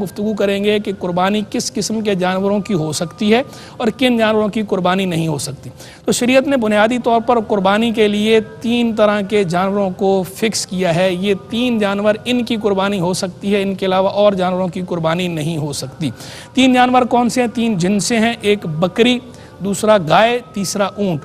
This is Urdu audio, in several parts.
گفتگو کریں گے کہ قربانی کس قسم کے جانوروں کی ہو سکتی ہے اور کن جانوروں کی قربانی نہیں ہو سکتی۔ تو شریعت نے بنیادی طور پر قربانی کے لیے 3 طرح کے جانوروں کو فکس کیا ہے۔ یہ 3 جانور ان کی قربانی ہو سکتی ہے، ان کے علاوہ اور جانوروں کی قربانی نہیں ہو سکتی۔ 3 جانور کون سے ہیں؟ 3 جنسیں ہیں، ایک بکری، دوسرا گائے، تیسرا اونٹ۔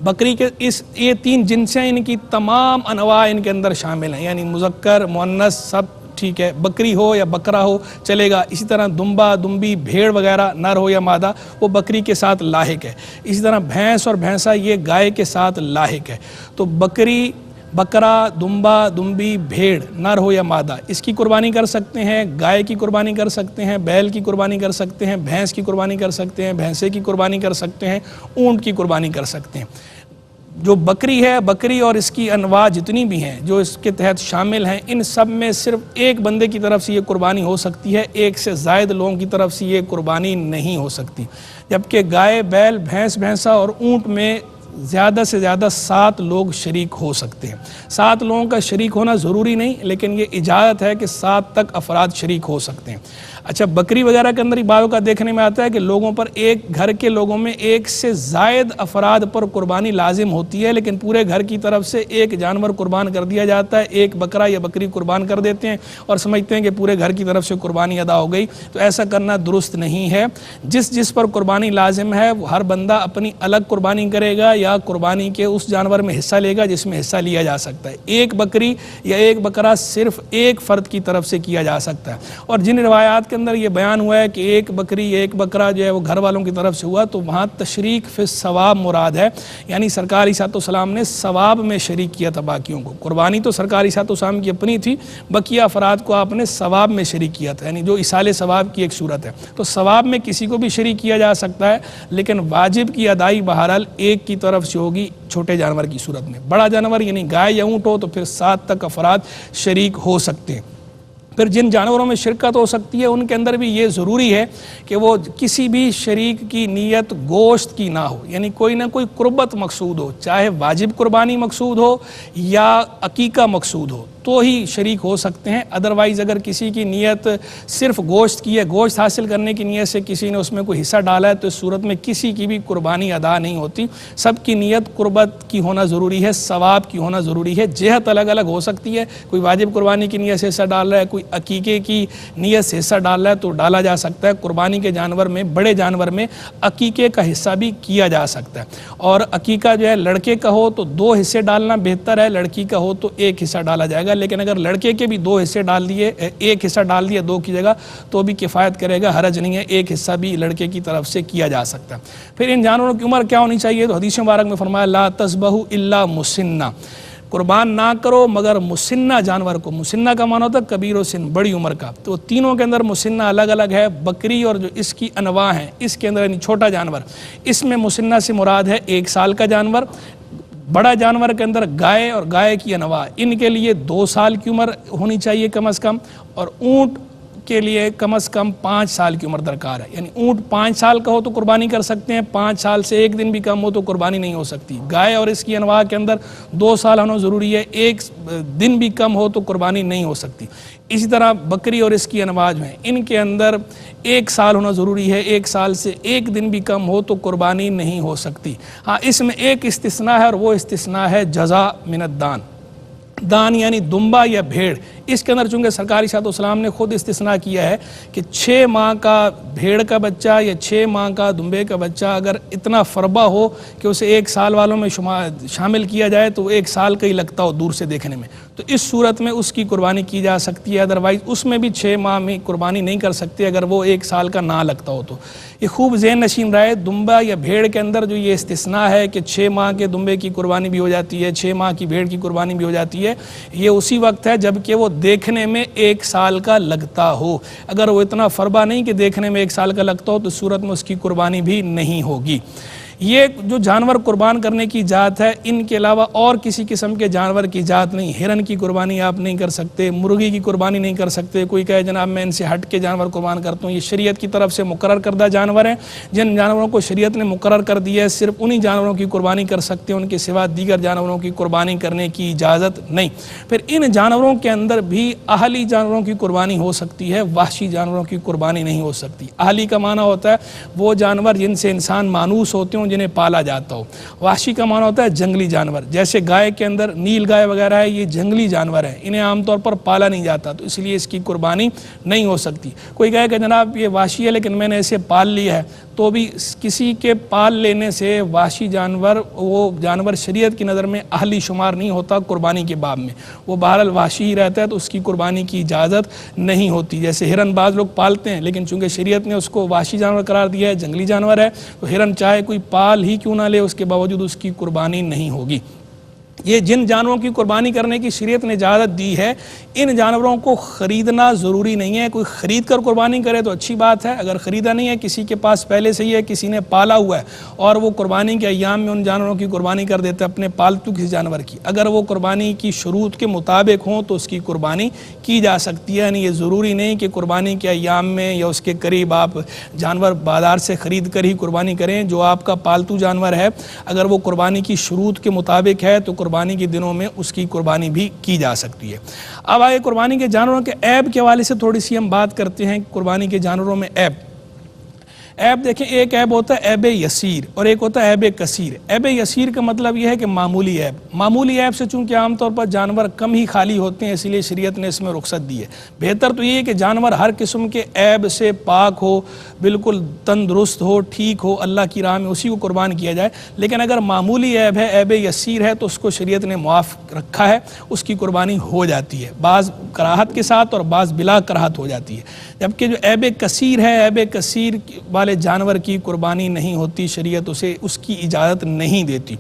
بکری کے یہ 3 جنسیں، ان کی تمام انواع ان کے اندر شامل ہیں، یعنی مذکر مؤنث سب ٹھیک ہے، بکری ہو یا بکرا ہو چلے گا۔ اسی طرح دمبا دمبی بھیڑ وغیرہ نر ہو یا مادہ وہ بکری کے ساتھ لاحق ہے۔ اسی طرح بھینس اور بھینسا یہ گائے کے ساتھ لاحق ہے۔ تو بکری، بکرا، دمبا دمبی بھیڑ نر ہو یا مادہ اس کی قربانی کر سکتے ہیں، گائے کی قربانی کر سکتے ہیں، بیل کی قربانی کر سکتے ہیں، بھینس کی قربانی کر سکتے ہیں، بھینسے کی قربانی کر سکتے ہیں، اونٹ کی قربانی کر سکتے ہیں۔ جو بکری ہے، بکری اور اس کی انواع جتنی بھی ہیں جو اس کے تحت شامل ہیں، ان سب میں صرف ایک بندے کی طرف سے یہ قربانی ہو سکتی ہے، ایک سے زائد لوگوں کی طرف سے یہ قربانی نہیں ہو سکتی۔ جبکہ گائے، بیل، بھینس، بھینسا اور اونٹ میں زیادہ سے زیادہ 7 لوگ شریک ہو سکتے ہیں۔ 7 لوگوں کا شریک ہونا ضروری نہیں، لیکن یہ اجازت ہے کہ 7 تک افراد شریک ہو سکتے ہیں۔ اچھا، بکری وغیرہ کے اندر بعض کا دیکھنے میں آتا ہے کہ لوگوں پر ایک گھر کے لوگوں میں ایک سے زائد افراد پر قربانی لازم ہوتی ہے، لیکن پورے گھر کی طرف سے ایک جانور قربان کر دیا جاتا ہے، ایک بکرا یا بکری قربان کر دیتے ہیں اور سمجھتے ہیں کہ پورے گھر کی طرف سے قربانی ادا ہو گئی۔ تو ایسا کرنا درست نہیں ہے۔ جس پر قربانی لازم ہے وہ ہر بندہ اپنی الگ قربانی کرے گا یا قربانی کے اس جانور میں حصہ لے گا جس میں حصہ لیا جا سکتا ہے۔ ایک بکری یا ایک بکرا صرف ایک فرد کی طرف سے کیا جا سکتا ہے۔ اور جن روایات کے اندر یہ بیان ہوا ہے کہ ایک بکری ایک بکرا جو ہے وہ گھر والوں کی طرف سے ہوا، تو وہاں تشریک فی الثواب مراد ہے، یعنی سرکار علیہ السلام نے ثواب میں شریک کیا تھا باقیوں کو۔ قربانی تو سرکار علیہ السلام کی اپنی تھی، بقیہ افراد کو آپ نے ثواب میں شریک کیا تھا، یعنی جو ایصال ثواب کی ایک صورت ہے۔ تو ثواب میں کسی کو بھی شریک کیا جا سکتا ہے، لیکن واجب کی ادائی بہرحال ایک کی طرف سے ہوگی چھوٹے جانور کی صورت میں۔ بڑا جانور یعنی گائے یا اونٹ ہو تو پھر 7 تک افراد شریک ہو سکتے ہیں۔ پھر جن جانوروں میں شرکت ہو سکتی ہے ان کے اندر بھی یہ ضروری ہے کہ وہ کسی بھی شریک کی نیت گوشت کی نہ ہو، یعنی کوئی نہ کوئی قربت مقصود ہو، چاہے واجب قربانی مقصود ہو یا عقیقہ مقصود ہو تو ہی شریک ہو سکتے ہیں۔ ادروائز اگر کسی کی نیت صرف گوشت کی ہے، گوشت حاصل کرنے کی نیت سے کسی نے اس میں کوئی حصہ ڈالا ہے، تو اس صورت میں کسی کی بھی قربانی ادا نہیں ہوتی۔ سب کی نیت قربت کی ہونا ضروری ہے، ثواب کی ہونا ضروری ہے۔ جہت الگ الگ ہو سکتی ہے، کوئی واجب قربانی کی نیت سے حصہ ڈال رہا ہے، کوئی عقیقے کی نیت سے حصہ ڈال رہا ہے تو ڈالا جا سکتا ہے۔ قربانی کے جانور میں، بڑے جانور میں عقیقے کا حصہ بھی کیا جا سکتا ہے، اور عقیقہ جو ہے لڑکے کا ہو تو 2 حصے ڈالنا بہتر ہے، لڑکی کا ہو تو 1 حصہ ڈالا جائے گا۔ لیکن اگر لڑکے کے بھی 2 حصے ڈال دیے، 1 حصہ ڈال دیا 2 کی جگہ تو بھی کفایت کرے گا، حرج نہیں ہے، 1 حصہ بھی لڑکے کی طرف سے کیا جا سکتا ہے۔ پھر ان جانوروں کی عمر کیا ہونی چاہیے؟ تو حدیث مبارک میں فرمایا لا تذبحوا الا مسنہ، قربان نہ کرو مگر مسنہ جانور کو۔ مسنہ کا معنی ہوتا ہے کبیر و سن، بڑی عمر کا۔ تو تینوں کے اندر مسنہ الگ الگ ہے۔ بکری اور جو اس کی انواع ہیں اس کے اندر، یعنی چھوٹا جانور، اس میں مسنہ سے مراد ہے 1 سال کا جانور۔ بڑا جانور کے اندر گائے اور گائے کی انواع، ان کے لیے 2 سال کی عمر ہونی چاہیے کم از کم، اور اونٹ کے لیے کم از کم 5 سال کی عمر درکار ہے۔ یعنی اونٹ 5 سال کا ہو تو قربانی کر سکتے ہیں، 5 سال سے 1 دن بھی کم ہو تو قربانی نہیں ہو سکتی۔ گائے اور اس کی انواع کے اندر 2 سال ہونا ضروری ہے، 1 دن بھی کم ہو تو قربانی نہیں ہو سکتی۔ اسی طرح بکری اور اس کی انواع جو ہیں ان کے اندر 1 سال ہونا ضروری ہے، 1 سال سے 1 دن بھی کم ہو تو قربانی نہیں ہو سکتی۔ ہاں، اس میں ایک استثناء ہے، اور وہ استثناء ہے جزا من الدان۔ دان یعنی دمبا یا بھیڑ، اس کے اندر چونکہ سرکار علیہ السلام نے خود استثناء کیا ہے کہ 6 ماہ کا بھیڑ کا بچہ یا 6 ماہ کا دمبے کا بچہ اگر اتنا فربا ہو کہ اسے 1 سال والوں میں شامل کیا جائے تو 1 سال کا ہی لگتا ہو دور سے دیکھنے میں، تو اس صورت میں اس کی قربانی کی جا سکتی ہے۔ ادروائز اس میں بھی 6 ماہ میں قربانی نہیں کر سکتے اگر وہ 1 سال کا نہ لگتا ہو تو۔ یہ خوب ذہن نشین رہے، دمبا یا بھیڑ کے اندر جو یہ استثناء ہے کہ 6 ماہ کے دمبے کی قربانی بھی ہو جاتی ہے، 6 ماہ کی بھیڑ کی قربانی بھی ہو جاتی ہے، یہ اسی وقت ہے جب کہ وہ دیکھنے میں 1 سال کا لگتا ہو۔ اگر وہ اتنا فربا نہیں کہ دیکھنے میں 1 سال کا لگتا ہو تو صورت میں اس کی قربانی بھی نہیں ہوگی۔ یہ جو جانور قربان کرنے کی ذات ہے، ان کے علاوہ اور کسی قسم کے جانور کی ذات نہیں۔ ہرن کی قربانی آپ نہیں کر سکتے، مرغی کی قربانی نہیں کر سکتے۔ کوئی کہے جناب میں ان سے ہٹ کے جانور قربان کرتا ہوں، یہ شریعت کی طرف سے مقرر کردہ جانور ہیں، جن جانوروں کو شریعت نے مقرر کر دیا ہے صرف انہی جانوروں کی قربانی کر سکتے ہیں، ان کے سوا دیگر جانوروں کی قربانی کرنے کی اجازت نہیں۔ پھر ان جانوروں کے اندر بھی اہلی جانوروں کی قربانی ہو سکتی ہے، وحشی جانوروں کی قربانی نہیں ہو سکتی۔ اہلی کا معنی ہوتا ہے وہ جانور جن سے انسان مانوس ہوتے ہوں، جنہیں پالا جاتا ہو۔ وحشی کا معنی ہوتا ہے جنگلی جانور، جیسے گائے کے اندر نیل گائے وغیرہ ہے، یہ جنگلی جانور ہیں، انہیں عام طور پر پالا نہیں جاتا، تو اس لیے اس کی قربانی نہیں ہو سکتی۔ کوئی کہے کہ جناب یہ وحشی ہے لیکن میں نے اسے پال لیا ہے، تو بھی کسی کے پال لینے سے وحشی جانور، وہ جانور شریعت کی نظر میں اہلی شمار نہیں ہوتا قربانی کے باب میں، وہ بہرحال وحشی ہی رہتا ہے، تو اس کی قربانی کی اجازت نہیں ہوتی۔ جیسے ہرن بعض لوگ پالتے ہیں، لیکن چونکہ شریعت نے اس کو وحشی جانور قرار دیا ہے، جنگلی جانور ہے، تو ہرن چاہے کوئی پال ہی کیوں نہ لے، اس کے باوجود اس کی قربانی نہیں ہوگی۔ یہ جن جانوروں کی قربانی کرنے کی شریعت نے اجازت دی ہے، ان جانوروں کو خریدنا ضروری نہیں ہے۔ کوئی خرید کر قربانی کرے تو اچھی بات ہے، اگر خریدا نہیں ہے، کسی کے پاس پہلے سے ہی ہے، کسی نے پالا ہوا ہے اور وہ قربانی کے ایام میں ان جانوروں کی قربانی کر دیتا ہے، اپنے پالتو کسی جانور کی، اگر وہ قربانی کی شروط کے مطابق ہوں تو اس کی قربانی کی جا سکتی ہے۔ یعنی یہ ضروری نہیں کہ قربانی کے ایام میں یا اس کے قریب آپ جانور بازار سے خرید کر ہی قربانی کریں۔ جو آپ کا پالتو جانور ہے، اگر وہ قربانی کی شروط کے مطابق ہے تو قربانی کے دنوں میں اس کی قربانی بھی کی جا سکتی ہے۔ اب آئے قربانی کے جانوروں کے عیب کے حوالے سے تھوڑی سی ہم بات کرتے ہیں۔ قربانی کے جانوروں میں عیب دیکھیں، ایک عیب ہوتا ہے عیب یسیر اور ایک ہوتا ہے عیب کثیر۔ عیب یسیر کا مطلب یہ ہے کہ معمولی عیب۔ معمولی عیب سے چونکہ عام طور پر جانور کم ہی خالی ہوتے ہیں، اس لیے شریعت نے اس میں رخصت دی ہے۔ بہتر تو یہ ہے کہ جانور ہر قسم کے عیب سے پاک ہو، بالکل تندرست ہو، ٹھیک ہو، اللہ کی راہ میں اسی کو قربان کیا جائے۔ لیکن اگر معمولی عیب ہے، عیب یسیر ہے، تو اس کو شریعت نے معاف رکھا ہے، اس کی قربانی ہو جاتی ہے، بعض کراہت کے ساتھ اور بعض بلا کراہت ہو جاتی ہے۔ جبکہ جو عیب کثیر ہے، عیب کثیر والے جانور کی قربانی نہیں ہوتی، شریعت اسے اس کی اجازت نہیں دیتی۔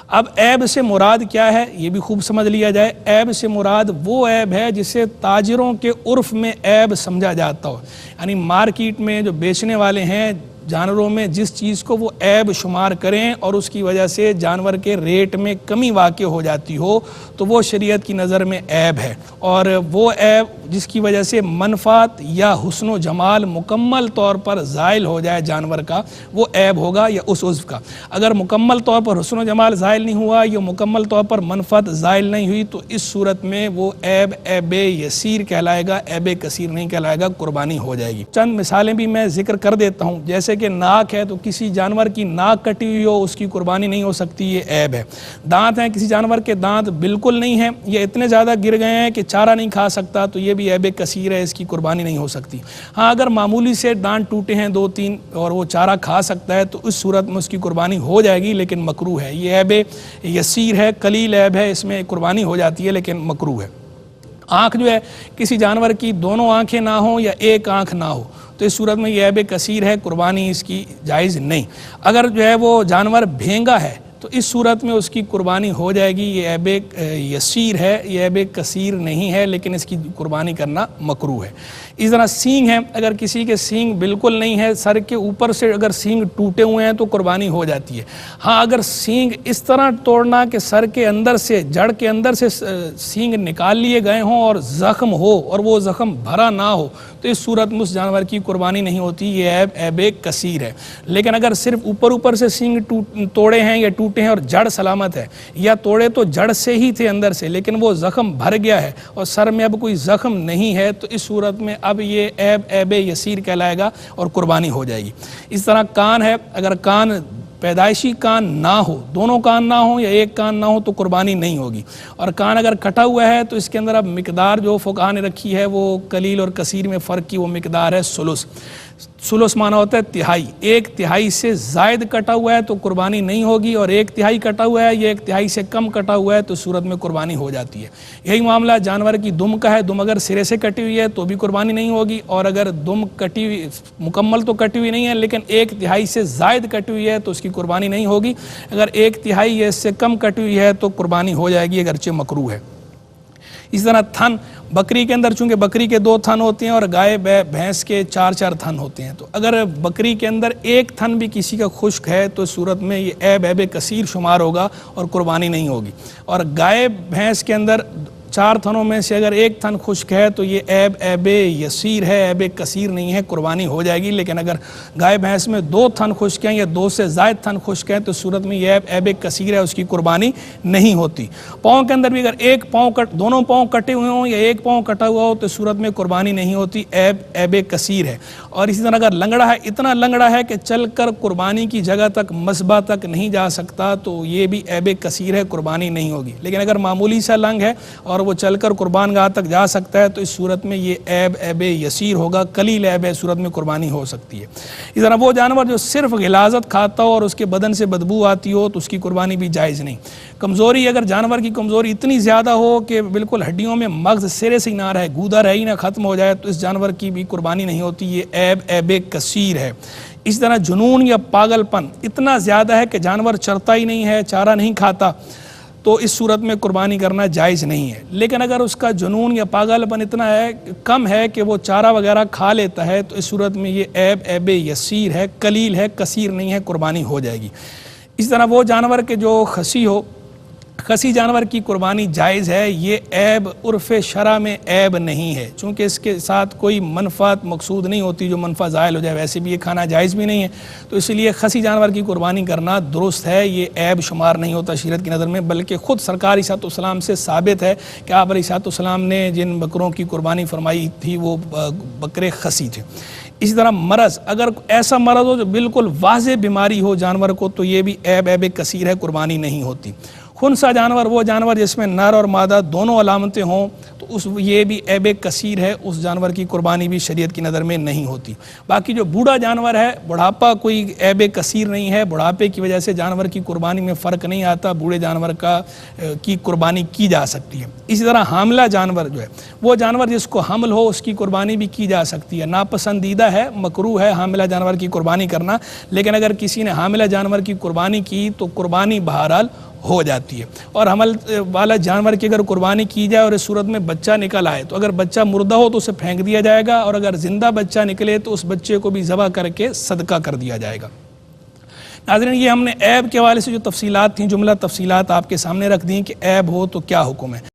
اب عیب سے مراد کیا ہے یہ بھی خوب سمجھ لیا جائے۔ عیب سے مراد وہ عیب ہے جسے تاجروں کے عرف میں عیب سمجھا جاتا ہو، یعنی مارکیٹ میں جو بیچنے والے ہیں جانوروں میں جس چیز کو وہ عیب شمار کریں اور اس کی وجہ سے جانور کے ریٹ میں کمی واقع ہو جاتی ہو، تو وہ شریعت کی نظر میں عیب ہے، اور وہ عیب جس کی وجہ سے منفعت یا حسن و جمال مکمل طور پر زائل ہو جائے جانور کا، وہ عیب ہوگا یا اس عضو کا۔ اگر مکمل طور پر حسن و جمال زائل نہیں ہوا یا مکمل طور پر منفعت زائل نہیں ہوئی، تو اس صورت میں وہ عیب یسیر کہلائے گا، عیب کثیر نہیں کہلائے گا، قربانی ہو جائے گی۔ چند مثالیں بھی میں ذکر کر دیتا ہوں، جیسے کہ ناک ہے، تو کسی جانور کی ناک کٹی ہوئی ہو اس کی قربانی نہیں ہو سکتی، یہ عیب ہے۔ دانت ہیں، کسی جانور کے دانت بالکل نہیں ہیں یا اتنے زیادہ گر گئے ہیں کہ چارہ نہیں کھا سکتا، تو یہ بھی عیب کثیر ہے، اس کی قربانی نہیں ہو سکتی۔ ہاں اگر معمولی سے دانت ٹوٹے ہیں 2-3 اور وہ چارہ کھا سکتا ہے، تو اس صورت میں اس کی قربانی ہو جائے گی، لیکن مکروہ ہے۔ یہ عیب یسیر ہے، قلیل عیب ہے، اس میں قربانی ہو جاتی ہے لیکن مکروہ ہے۔ آنکھ جو ہے، کسی جانور کی دونوں آنکھیں نہ ہوں یا ایک آنکھ نہ ہو، تو اس صورت میں یہ عیب کثیر ہے، قربانی اس کی جائز نہیں۔ اگر جو ہے وہ جانور بھینگا ہے تو اس صورت میں اس کی قربانی ہو جائے گی، یہ عیب یسیر ہے، یہ عیب کثیر نہیں ہے، لیکن اس کی قربانی کرنا مکروہ ہے۔ اس طرح سینگ ہیں، اگر کسی کے سینگ بالکل نہیں ہے، سر کے اوپر سے اگر سینگ ٹوٹے ہوئے ہیں تو قربانی ہو جاتی ہے۔ ہاں اگر سینگ اس طرح توڑنا کہ سر کے اندر سے، جڑ کے اندر سے سینگ نکال لیے گئے ہوں اور زخم ہو اور وہ زخم بھرا نہ ہو، تو اس صورت میں اس جانور کی قربانی نہیں ہوتی، یہ عیب کثیر ہے۔ لیکن اگر صرف اوپر سے سینگ توڑے ہیں یا ٹوٹے ہیں اور جڑ سلامت ہے، یا توڑے تو جڑ سے ہی تھے اندر سے لیکن وہ زخم بھر گیا ہے اور سر میں اب کوئی زخم نہیں ہے، تو اس صورت میں اب یہ عیب یسیر کہلائے گا اور قربانی ہو جائے گی۔ اس طرح کان ہے، اگر کان پیدائشی کان نہ ہو، دونوں کان نہ ہوں یا ایک کان نہ ہو، تو قربانی نہیں ہوگی۔ اور کان اگر کٹا ہوا ہے تو اس کے اندر اب مقدار جو فقہا نے رکھی ہے وہ قلیل اور کثیر میں فرق کی، وہ مقدار ہے ثلث۔ ثلث معنی ہوتا ہے تہائی، 1/3 سے زائد کٹا ہوا ہے تو قربانی نہیں ہوگی، اور 1/3 کٹا ہوا ہے یا 1/3 سے کم کٹا ہوا ہے تو صورت میں قربانی ہو جاتی ہے۔ یہی معاملہ جانور کی دم کا ہے، دم اگر سرے سے کٹی ہوئی ہے تو بھی قربانی نہیں ہوگی، اور اگر دم کٹی ہوئی مکمل تو کٹی ہوئی نہیں ہے لیکن 1/3 سے زائد کٹی ہوئی ہے تو اس کی قربانی نہیں ہوگی۔ اگر 1/3 یا اس سے کم کٹی ہوئی ہے تو قربانی ہو جائے گی، اگرچہ مکروہ ہے۔ اس طرح تھن، بکری کے اندر چونکہ بکری کے 2 تھن ہوتے ہیں اور گائے بھینس کے 4 تھن ہوتے ہیں، تو اگر بکری کے اندر 1 تھن بھی کسی کا خشک ہے تو اس صورت میں یہ عیب کثیر شمار ہوگا اور قربانی نہیں ہوگی، اور گائے بھینس کے اندر 4 تھنوں میں سے اگر 1 تھن خشک ہے تو یہ عیب یسیر ہے، عیب کثیر نہیں ہے، قربانی ہو جائے گی۔ لیکن اگر گائے بھینس میں 2 تھن خشک ہیں یا 2 سے زائد تھن خشک ہیں تو اس صورت میں یہ عیب کثیر ہے، اس کی قربانی نہیں ہوتی۔ پاؤں کے اندر بھی اگر دونوں پاؤں کٹے ہوئے ہوں یا 1 پاؤں کٹا ہوا ہو تو اس صورت میں قربانی نہیں ہوتی، عیب کثیر ہے۔ اور اسی طرح اگر لنگڑا ہے، اتنا لنگڑا ہے کہ چل کر قربانی کی جگہ تک مذبح تک نہیں جا سکتا تو یہ بھی عیب کثیر ہے، قربانی نہیں ہوگی۔ لیکن اگر معمولی سا لنگ ہے اور وہ چل کر قربان گاہ تک جا سکتا ہے تو اس صورت میں یہ عیب یسیر ہوگا، قلیل عیب ہے، اس صورت میں قربانی ہو سکتی ہے۔ اس طرح وہ جانور جو صرف غلاظت کھاتا ہو اور اس کے بدن سے بدبو آتی ہو تو اس کی قربانی بھی جائز نہیں۔ کمزوری، اگر جانور کی کمزوری اتنی زیادہ ہو کہ بالکل ہڈیوں میں مغز سرے سے ہی نہ رہے، گودا رہے ہی نہ، ختم ہو جائے، تو اس جانور کی بھی قربانی نہیں ہوتی، یہ عیب کثیر ہے۔ اس طرح جنون یا پاگل پن اتنا زیادہ ہے کہ جانور چرتا ہی نہیں ہے، چارہ نہیں کھاتا، تو اس صورت میں قربانی کرنا جائز نہیں ہے۔ لیکن اگر اس کا جنون یا پاگل پن اتنا ہے کم ہے کہ وہ چارہ وغیرہ کھا لیتا ہے تو اس صورت میں یہ عیب یسیر ہے، قلیل ہے، کثیر نہیں ہے، قربانی ہو جائے گی۔ اس طرح وہ جانور کے جو خسی جانور کی قربانی جائز ہے، یہ عیب عرف شرع میں عیب نہیں ہے، چونکہ اس کے ساتھ کوئی منفعت مقصود نہیں ہوتی جو منفع زائل ہو جائے، ویسے بھی یہ کھانا جائز بھی نہیں ہے، تو اس لیے خسی جانور کی قربانی کرنا درست ہے، یہ عیب شمار نہیں ہوتا شریعت کی نظر میں، بلکہ خود سرکار علیہ السلام سے ثابت ہے کہ آپ علیہ السلام نے جن بکروں کی قربانی فرمائی تھی وہ بکرے خسی تھے۔ اسی طرح مرض، اگر ایسا مرض ہو جو بالکل واضح بیماری ہو جانور کو تو یہ بھی عیب کثیر ہے، قربانی نہیں ہوتی۔ خنثی جانور، وہ جانور جس میں نر اور مادہ دونوں علامتیں ہوں تو یہ بھی عیب کثیر ہے، اس جانور کی قربانی بھی شریعت کی نظر میں نہیں ہوتی۔ باقی جو بوڑھا جانور ہے، بڑھاپا کوئی عیب کثیر نہیں ہے، بڑھاپے کی وجہ سے جانور کی قربانی میں فرق نہیں آتا، بوڑھے جانور کی قربانی کی جا سکتی ہے۔ اسی طرح حاملہ جانور جو ہے، وہ جانور جس کو حمل ہو اس کی قربانی بھی کی جا سکتی ہے، ناپسندیدہ ہے، مکروہ ہے حاملہ جانور کی قربانی کرنا، لیکن اگر کسی نے حاملہ جانور کی قربانی کی تو قربانی بہرحال ہو جاتی ہے۔ اور حمل والا جانور کی اگر قربانی کی جائے اور اس صورت میں بچہ نکل آئے تو اگر بچہ مردہ ہو تو اسے پھینک دیا جائے گا، اور اگر زندہ بچہ نکلے تو اس بچے کو بھی ذبح کر کے صدقہ کر دیا جائے گا۔ ناظرین، یہ ہم نے عیب کے حوالے سے جو تفصیلات تھیں، جملہ تفصیلات آپ کے سامنے رکھ دیں کہ عیب ہو تو کیا حکم ہے۔